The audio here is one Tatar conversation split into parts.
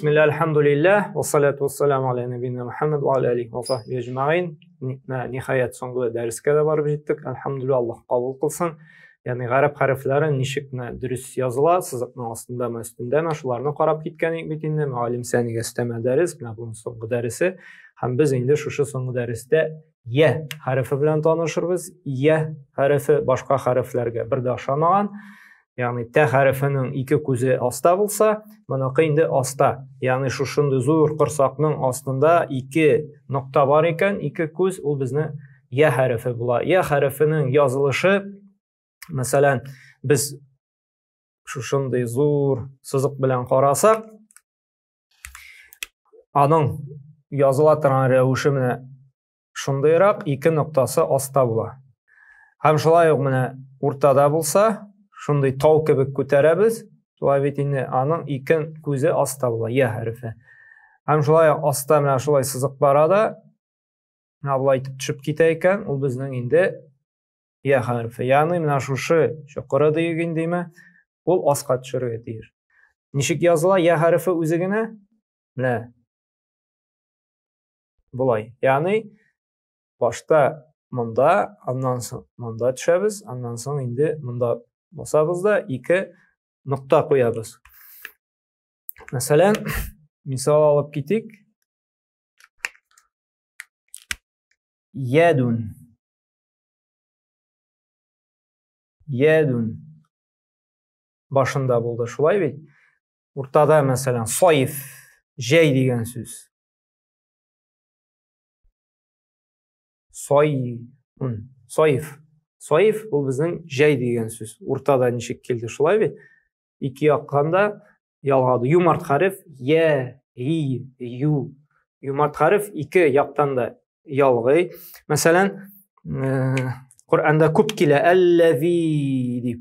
Bismillah, alhamdulillah, ve salatu ve selamu ala nebine Muhammed ve ala alihi ve sahbihi ecma'in. Nihayet songu derske de barıp jettik. Alhamdulillah, Allah kabul kılsın. Yani garip harflari nişik dürüst yazıla, sızıqның астында mı üstünde mi, şularını qarab ketkenik bitinde muallim saniga isteme deriz. Bunun songu derisi. Hem biz indi şuşu songu derisde ye harfi bilen tanışırız. Ye harfi başka harflerge bir de aşamagan. Yani te harfinin iki көзі аста bulsa, bunaqı indi asta. Yani şuşundu zor qırsaqның astında iki nokta var iken, iki көз ol bizni ye harfi bula. Ye harfinin yazılışı, mesela biz şuşundu zor sızıq bilen qarasaq, anın yazıla tıran rəvuşi mine şundayıraq, iki noktası asta bula. Hem şulay yok mine ortada bulsa, şunday tau kebek көтәрәбез, шулай бит инде аның ике күзе аста була, я хәрефе. Һәм шулай аста менә шулай сызык бара да, менә булай итеп төшеп китә икән, ул безнең инде я хәрефе. Ягъни менә шушы чокыры дигәндәме, ул аска төшәргә тиеш. Ничек языла я хәрефе үзе генә? Менә булай. Ягъни башта монда, аннан соң монда төшәбез, аннан соң инде монда basabız da iki nokta koyarız. Mesela misal alıp gittik. Yedun. Yedun. Başında buldu şulay bit. Ortada mesela sayf. Jey degan söz. Sayfun. Sayf. Sayf bu bizning jey degan söz. Ortada nişik keldi şulay bit. İki yaqqanda yalğadı. Yumart harf ye, yi, yu. Yumart harf iki yaqdan da yalğı. Mesela Kur'anda ko'p kela allazi deb.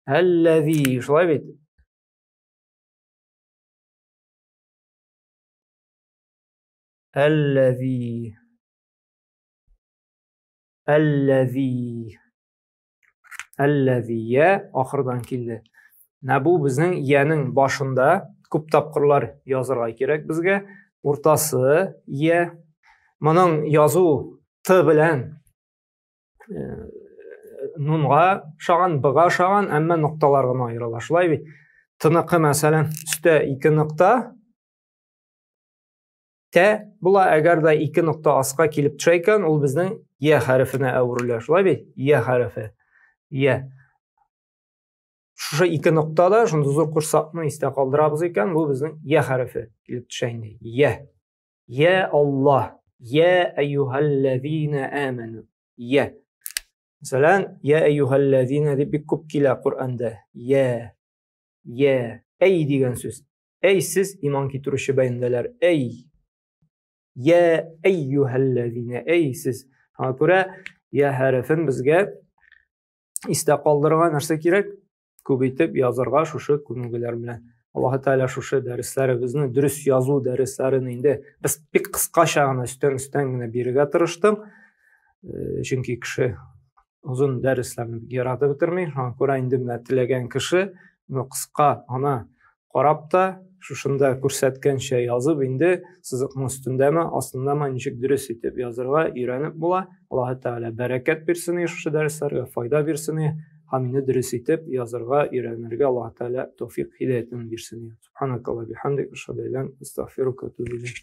Allazi şulay bit. Allazi Allaziye ahırdan keldi. Bu bizning yening başında ko'p tapqırlar yazırga kerak bizga. O'rtasi ye. Bunun yozuv t bilan nunga şagan, bıga şagan, amma noktalarga ayrıla. Şulay bit. Tınıqı mesela üstte iki nokta. Te bula agar da iki nokta asqa kelib tushaykan, ul bizning ye harfine avrilar. Şulay bit. Ye harfi. Ye. Şuşa iki noktada şunda zor qursaqni iste qoldiramiz ekan, bu bizning ye harfi kelib tushaydi. Ye. Ye Allah. Ye eyyuhallazina amanu. Ye. Mesela ye eyyuhallazina deb ko'p kela Qur'onda. Ye. Ye. Ey degan so'z. Ey siz iymon keltiruvchi bandalar. Ey. Ya eyyuhallazina, ey siz. Şuna görə ya harfin bizga iste qoldirgan narsa kerak. Ko'paytib yazarga şuşu ko'ngillar bilan. Alloh taolo şuşu darslarimizni, dürüst yozuv darslarini endi biz pek qisqacha üstten berga tirishdim. Chunki kishi uzun darslarni yaratib bitirmay, shunga ko'ra endi tilagan kishi buni qisqa ana qarab da şuşunda ko'rsatgancha yozib endi siziqning ustundami, ostindami nechik durust etib yozirga o'rganib bo'la. Alloh taolo barakat bersin, shu darslarga foyda bersin. Hamini durust etib yozirga o'rganirga Alloh taolo tavfiq hidoyatini bersin. Subhanakalloh bihamdik, ashhadu an la ilaha illa anta, astag'firuka va atubu ilayk.